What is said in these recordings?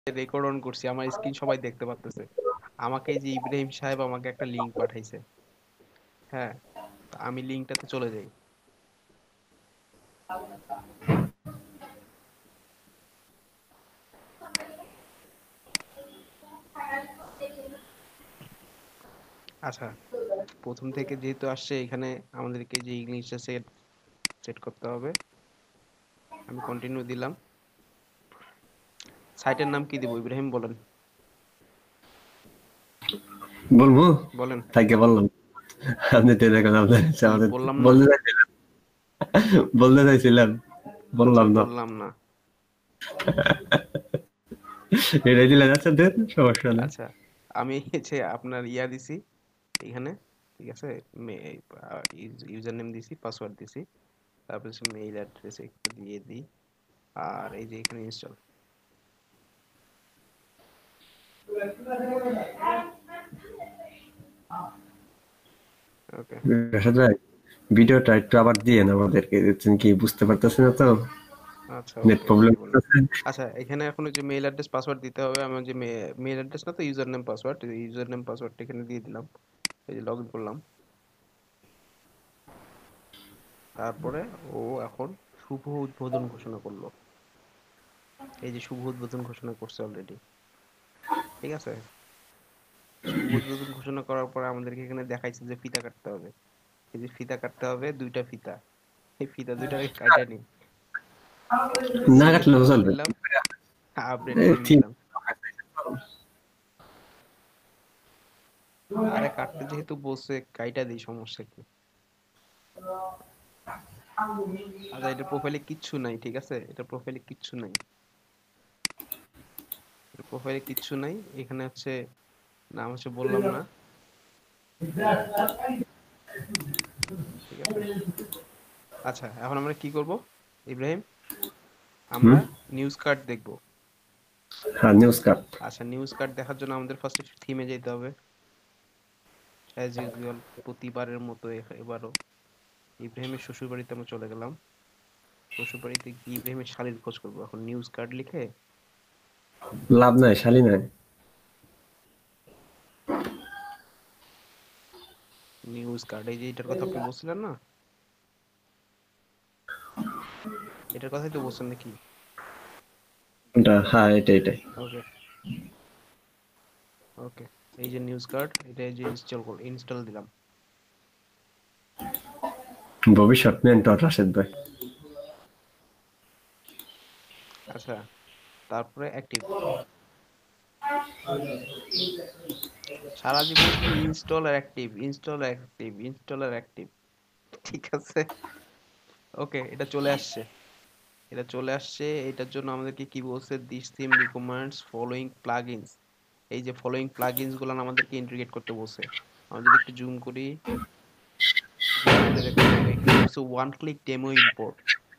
Record on করছি, আমার screen সবাই দেখতে পারতেছে। আমাকে এই যে ইব্রাহিম সাহেব আমাকে একটা লিংক পাঠাইছে। হ্যাঁ, তো আমি লিংকটাতে চলে যাই। আচ্ছা, প্রথম থেকে যেহেতু আসছে এখানে আমাদেরকে যে ইংলিশটা সেট সেট করতে হবে। আমি কন্টিনিউ দিলাম। সাইটের নাম কি দিব ইব্রাহিম বলেন? বলবো? বলেন। তাকে বললাম। আপনি তো দেখেন আপনার কি আমাদের বললাম না? বলতে চাইছিলাম, বলতে চাইছিলাম, আচ্ছা, বললাম না। বললাম না। এটাই দিলে যাচ্ছে, দেন সমস্যা নেই। আচ্ছা, আমি হচ্ছে আপনার ইয়া দিছি এখানে, ঠিক আছে। ইউজার নেম দিছি, পাসওয়ার্ড দিছি, তারপর মেইল অ্যাড্রেস একটু দিয়ে দিই। আর এই যে এখানে ইনস্টল। ওকে। রাশেদ ভাই, ভিডিওটা একটু আবার দিয়েন আমাদেরকে, দেখছেন কি বুঝতে পারতেছি না তো, আচ্ছা, নেট ওকে ওকে প্রবলেম দিব না। হচ্ছে। আচ্ছা, এখানে এখন ওই যে মেইল অ্যাড্রেস পাসওয়ার্ড দিতে হবে। আমি যে মেইল অ্যাড্রেস না তো user name password, user name পাসওয়ার্ডটা এখানে দিয়ে দিলাম। এই যে লগ ইন করলাম। তারপরে ও এখন শুভ উদ্বোধন ঘোষণা করলো। এই যে শুভ উদ্বোধন ঘোষণা করছে অলরেডি, ঠিক আছে। শুভ উদ্বোধন ঘোষণা করার পরে আমাদেরকে এখানে দেখাইছে যে ফিতা কাটতে হবে। এই যে ফিতা কাটতে হবে, দুইটা ফিতা। এই ফিতা দুইটাকে কাইটা নি, না সিলেক্ট কাটলেও করে চলবে। দিলাম, আপডেট এই সিম ঠিক। দিলাম। আরে কাটতে যেহেতু বলছে কাইটা দিই, সমস্যা কি? আচ্ছা, এটা প্রোফাইলে কিচ্ছু নাই, ঠিক আছে, এটা প্রোফাইলে কিচ্ছু নাই, এটা প্রোফাইলে কিচ্ছু নাই। এখানে হচ্ছে নাম হচ্ছে বললাম না, ঠিক আছে। আচ্ছা, এখন আমরা কি করব ইব্রাহিম? হুম। আমরা নিউজ কার্ড দেখব। হ্যাঁ, নিউজ কাট। আচ্ছা, নিউজ কার্ড দেখার জন্য আমাদের ফার্স্টে থিমে যেতে হবে, অ্যাজ ইউজুয়াল প্রতিবারের মতো এবারও ইব্রাহিমের শ্বশুর বাড়িতে আমরা চলে গেলাম। শ্বশুর বাড়িতে গিয়ে ইব্রাহিমের শালীর খোঁজ করবো। এখন নিউজ কার্ড লিখে লাভ নাই, শালি নাই। নিউজ কার্ড, এই যে এটার কথা আপনি বলছিলেন না, এটার কথাই তো বলছেন নাকি? কোনটা? হ্যাঁ, এটাই। ওকে ওকে, এই যে নিউজ কার্ড, এটা এই যে ইনস্টল দিলাম। ভবিষ্যৎ মেন্টর রাশেদ ভাই। আচ্ছা, তারপরে অ্যাক্টিভ, সারা জীবন শুধু ইনস্টল আর অ্যাক্টিভ, ইনস্টল অ্যাক্টিভ, ইনস্টল আর অ্যাক্টিভ, ঠিক আছে। ওকে, এটা চলে আসছে, এটা চলে আসছে। এটার জন্য আমাদেরকে কি বলছে, this theme recommends following plugins. এই যে ফলোইং প্লাগইনস গুলো আমাদেরকে ইন্টিগ্রেট করতে বলছে। আমি যদি একটু জুম করি, জুম করলে দেখতে পাবো এখানে বলছে one click demo import.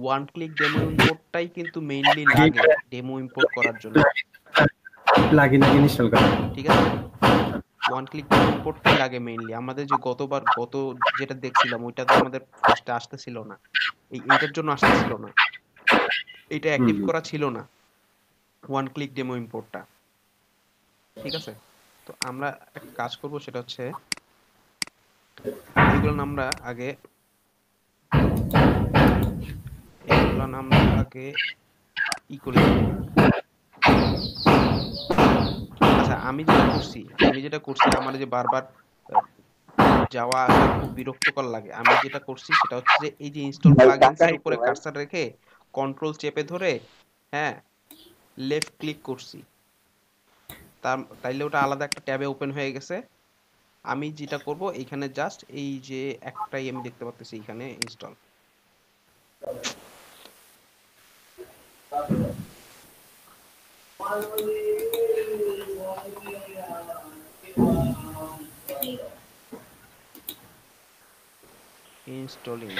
One click demo ইম্পোর্টটাই কিন্তু মেইনলি লাগে ডেমো ইম্পোর্ট করার জন্য, প্লাগইন ইনস্টল করা। ঠিক আছে। ওয়ান ক্লিক ডেমো ইম্পোর্টটাই লাগে মেইনলি। আমাদের যে গত যেটা দেখছিলাম ওইটাতে আমাদের ফার্স্টে আসতেছিল না, এইটার জন্য আসতেছিল না, এটা অ্যাক্টিভ হুম। করা ছিল না ওয়ান ক্লিক ডেমো ইম্পোর্টটা, ঠিক আছে। তো আমরা একটা কাজ করব, সেটা হচ্ছে এইগুলো আমরা আগে, ই করে নিব। আচ্ছা, আমি যেটা করছি আমার যে বারবার আহ, যাওয়া আসা খুব বিরক্তকর লাগে। আমি যেটা করছি সেটা হচ্ছে যে এই যে ইনস্টল ভাই প্লাগইনস টাকা এর আইতো উপরে ভাই। কার্সার রেখে কন্ট্রোল চেপে ধরে, হ্যাঁ, লেফট ক্লিক করছি। তাইলে ওটা আলাদা একটা ট্যাবে ওপেন হয়ে গেছে। আমি যেটা করব এখানে জাস্ট এই যে একটাই আমি দেখতে পাচ্ছি এখানে install. Installing.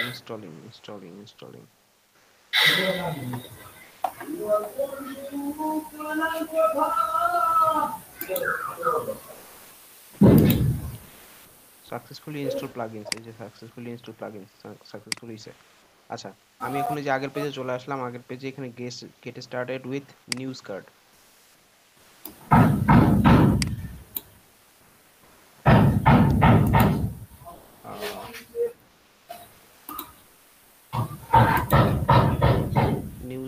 Successfully install plugins, এই যে সাকসেসফুলি ইনস্টল প্লাগইনস সাকসেসফুলি হইছে। আচ্ছা, আমি এখন এই যে আগের পেজে চলে আসলাম। আগের পেজে এখানে get started with news card,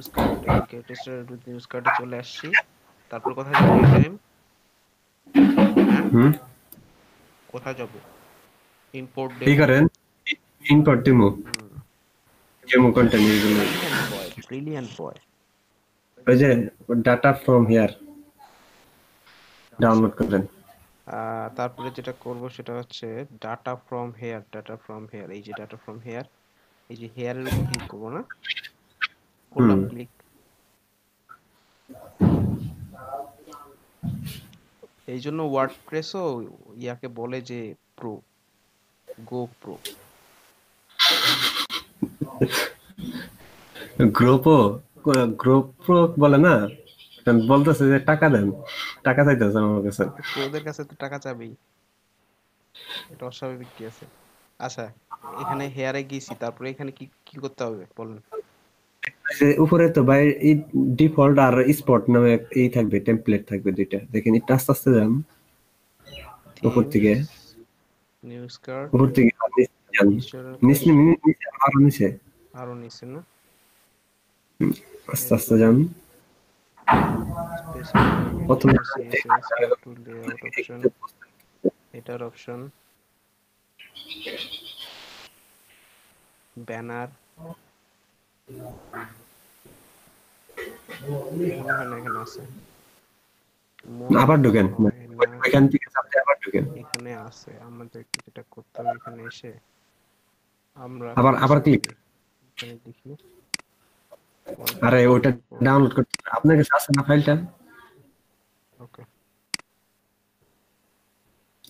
news card, এই গেট স্টার্টেড উইথ নিউজ কার্ডে চলে আসছি। তারপর কোথায় যাবো এই টাইম? হ্যাঁ, হুম কোথায় যাবো? ইম্পোর্ট এই ডেমো। করেন ইম্পোর্ট ডেমো হুম, ডেমো কন্টেন্ট এইগুলো ব্রিলিয়ান্ট বয়, ব্রিলিয়ান্ট বয়। ওই যে ডাটা ফ্রম হিয়ার আচ্ছা, ডাউনলোড করেন। তারপরে যেটা করব সেটা হচ্ছে data from here, data from here, এই যে ডাটা ফ্রম হেয়ার, এই যে হেয়ারের উপর ক্লিক করবো না? হুম করলাম ক্লিক। এই জন্য ওয়ার্ডপ্রেসও ইয়াকে বলে যে প্রো, গো প্রো। গ্রুপও গ্রুপ বলে না, বলতেছে যে টাকা দেন, টাকা চাইতেছে আমার কাছে। তো প্রোদের কাছে তো টাকা চাবেই, এটা অস্বাভাবিক কি আছে? আচ্ছা, এখানে হেয়ারে গেছি, তারপরে এখানে কি কি করতে হবে বলেন? যে উপরে তো ভাই এই ডিফল্ট আর স্পট নামে এই থাকবে, টেমপ্লেট থাকবে দুইটা, দেখেন একটু আস্তে আস্তে যান উপর থিমস, থেকে, নিউজ কার্ড, উপর থেকে আর নিচে যান, নিচে ইনস্টল, নিচে আরো নিচে, আরো নিচে না? আস্তে আস্তে যান। স্পেসিফাই প্রথমে editor, CSS, go to layout option, এটার অপশন, ব্যানার, এখানে হয় না, এখানে আছে। আবার ঢুকেন, হয় না, এখান থেকে চাপতে আবার ঢুকেন, এখানে আছে। আমাদেরকে যেটা করতে হবে, এখানে এসে আমরা আবার আবার ফার্স্টে ক্লিক। এখানে লিখি আরে ওটা import, ডাউনলোড করতে হবে। আপনার কাছে আছে না ফাইলটা? ওকে।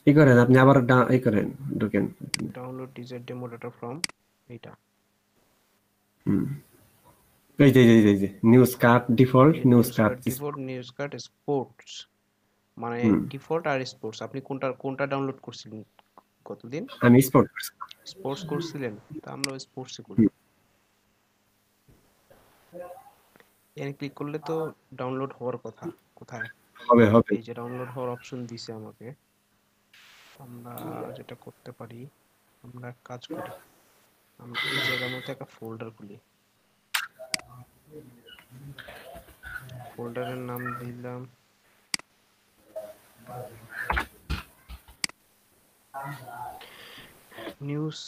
কি করেন আপনি আবার এই করেন, ঢুকেন। Download design demo data from, এইটা হুম এই যে news card default news news card. Card default, news card sports, মানে হুম ডিফল্ট আর স্পোর্টস। আপনি কোনটা কোনটা ডাউনলোড করছিলেন কতদিন? আমি স্পট করছি। স্পোর্টস করছিলেন, তা আমরা স্পোর্টসে করি। হুম, এখানে ক্লিক করলে তো ডাউনলোড হওয়ার কথা। কোথায়? হবে হবে। এই যে ডাউনলোড হওয়ার অপশন দিছে আমাকে। আমরা যেটা করতে পারি, আমরা এক কাজ করি, আমরা এই জায়গার মধ্যে একটা ফোল্ডার খুলি। ফোল্ডারের নাম দিলাম নিউজ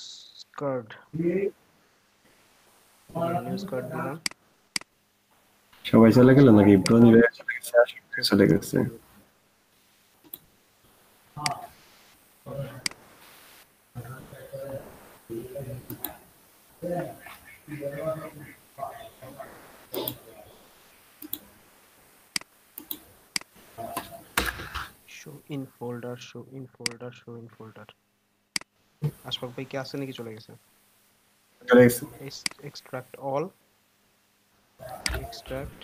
কার্ড, নিউজ কার্ড দিলাম। সবাই চলে গেল নাকি? ব্রোঞ্জ ভাইয়া চলে গেছে, আশিক চলে গেছে। Show in folder, show in folder, show in folder. Ashfaq ভাই কি আছে নাকি চলে গেছে? চলে গেছে। Extract all, extract.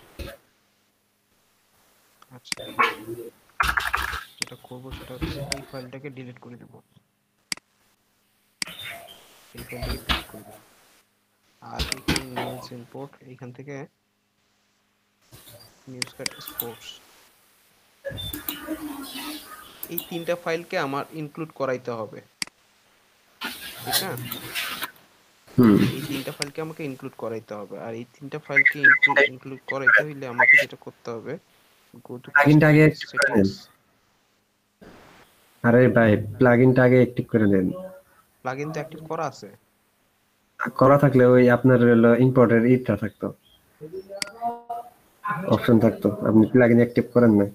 আচ্ছা, যেটা করবো সেটা হচ্ছে এই ফাইলটাকে ডিলিট করে দেবো, এই ফাইলটাকে ডিলিট করে দেবো। আর এখানে নিউজ ইম্পোর্ট, এইখান থেকে নিউজ কার্ড স্পোর্টস, এই তিনটা ফাইলকে আমার ইনক্লুড করাইতে হবে, ঠিক না? হুম এই তিনটা ফাইলকে আমাকে ইনক্লুড করাইতে হবে, আর এই তিনটা ফাইলকে ইনক্লুড করাইতে হইলে আমাকে যেটা করতে হবে, গো টু প্লাগইনটা আগে কাস্টমাইজ অ্যাক্টিভ করে নেন। সেটিংস। আরে ভাই প্লাগইনটা আগে অ্যাক্টিভ করে নেন। প্লাগইন তো অ্যাক্টিভ করা আছে। করা থাকলে ওই আপনার হলো ইম্পোর্টের ইটা থাকতো, অপশন থাকতো, আপনি প্লাগইন অ্যাক্টিভ করেন না।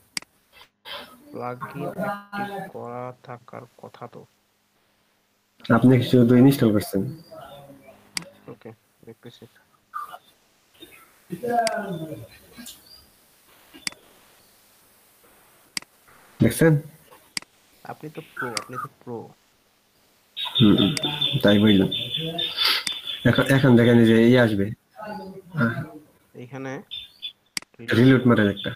প্লাগইন অ্যাক্টিভ করা থাকার কথা তো। আপনি শুধু ইনস্টল করছেন। ওকে, দেখতেছি। দেখছেন? আপনি তো প্রো, আপনি তো প্রো। হুম তাই বুঝলাম। এখন এখন দেখেন এই যে ই আসবে, এইখানে রিলোড মারেন একটা।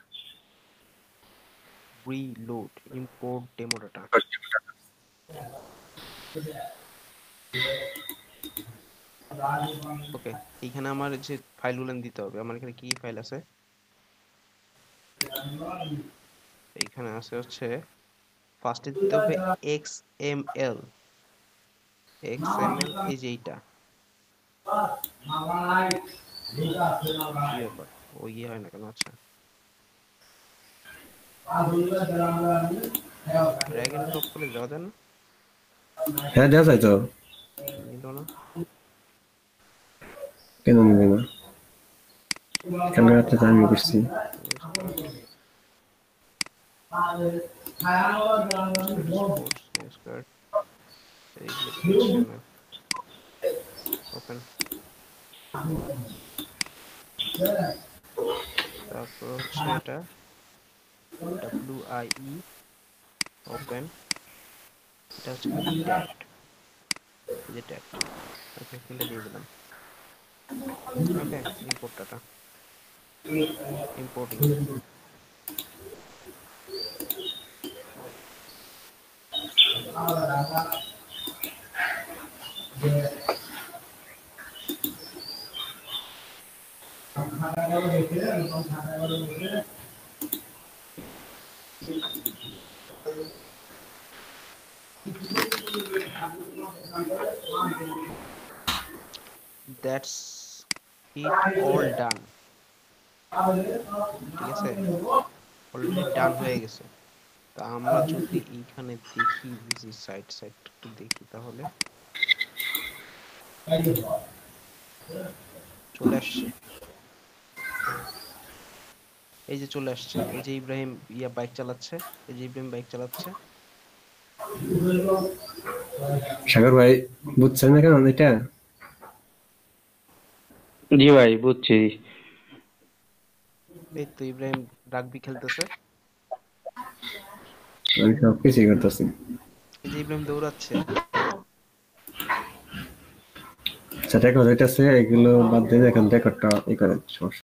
Reload, import demo data. Okay, এইখানে আমার যে ফাইলগুলো দিতে হবে, আমার এখানে কি ফাইল আছে? এইখানে আছে হচ্ছে, ফার্স্টে দিতে হবে এক্সএমএল, এই যে এইটা। কি ব্যাপার? ও ইয়ে হয় না কেন? আচ্ছা, ড্র্যাগ এন্ড ড্রপ করে যাওয়া যায় না? হ্যাঁ দেওয়া যায় তো, নিল না। কেন নিবে না? ক্যামেরাতে তো আমি করছি। স্পোর্টস স্কোয়ার এইগুলো তো কিচ্ছু নাই। ওপেন, তারপর হচ্ছে এটা WIE ওপেন, এটা হচ্ছে কি ট্যাট, এই যে ট্যাট। ওকে, ফিল্ডে দিয়ে দিলাম। Okay, import data, importing. That's it, all done. ঠিক আছে, অলরেডি ডান হয়ে গেছে। তা আমরা যদি এইখানে দেখি ভিজি সাইট সাইট একটু দেখি, তাহলে চলে আসছে। এই যে চলে আসছে, এই যে ইব্রাহিম বাইক চালাচ্ছে, এই যে ইব্রাহিম বাইক চালাচ্ছে। সাগর ভাই বুঝছেন না কেন এটা? জি ভাই বুঝছি। এই তো ইব্রাহিম রাগবি খেলতেছে। আমি সব কিছুই করতেছি। এই যে ইব্রাহিম দৌড়াচ্ছে। সেটা রেকর্ড হইতেছে, এগুলো বাদ দিয়ে এখন রেকর্ডটা ই করেন সমস্যা